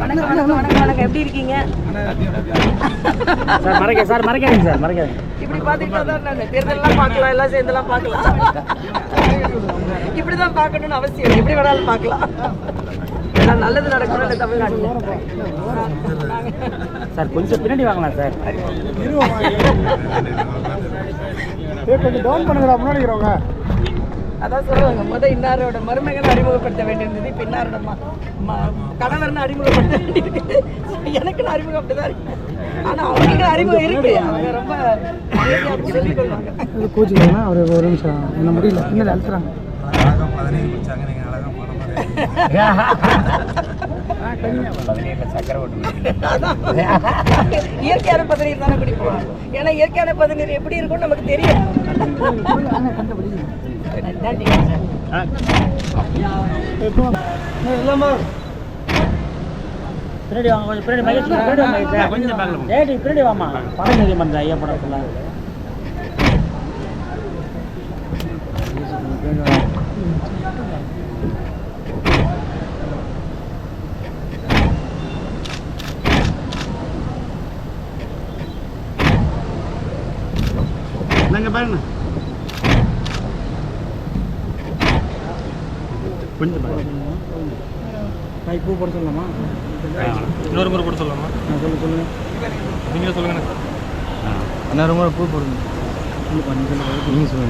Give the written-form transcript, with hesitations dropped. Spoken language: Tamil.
வணக்கம், எப்படி இருக்கீங்க? இப்படி பார்த்துக்கிட்டா தான் நான் தேர்தலாம் பார்க்கலாம், எல்லாம் சேர்ந்தெல்லாம் பார்க்கலாம். இப்படிதான் பார்க்கணும்னு அவசியம், எப்படி வேணாலும் பார்க்கலாம். எல்லாம் நல்லது நடக்கணும் இந்த தமிழ்நாட்டில். சார் கொஞ்சம் பின்னாடி வாங்கலாம் சார். கொஞ்சம் டவுன் பண்ணுங்கடா, முன்னாடி இருக்கிறவங்க. அதான் சொல்லுவாங்க, இன்னாரோட மருமகனை அறிமுகப்படுத்த வேண்டியிருந்தது, இப்போ இன்னாரோட கணவர்னு அறிமுகப்படுத்த வேண்டியிருக்கு. எனக்குன்னு அறிமுகம் அப்படிதான் இருக்கு. ஆனால் அவங்களுக்கு அறிமுகம் இருக்கு, அவங்க ரொம்ப சொல்லிக் கொள்வாங்க. கோச்சிக்கலாம் அவர் ஒரு நிமிஷம் என்ன முடியல, பின்னாடி அழுத்துறாங்க. இயற்கையான பதநீர் தானே குடிப்போம். ஏன்னா இயற்கையான பதநீர் எப்படி இருக்கும்னு நமக்கு தெரியும். பின்னாடி வாங்க, கொஞ்சம் பின்னாடி மகிழ்ச்சி, பின்னாடி வாங்க, ஏடி பின்னாடி வாமா. படம் செய்ய மாட்டேன் ஐயா படத்துல. நாங்கள் பாருங்க கொஞ்சம் பூ போட சொல்லலாமா? இன்னொரு முறை போட சொல்லலாமா? சொல்லுங்க நீங்களே சொல்லுங்கண்ணா. இன்னொரு முறை பூ போடுங்க. நீங்கள் சொல்லுங்கள்.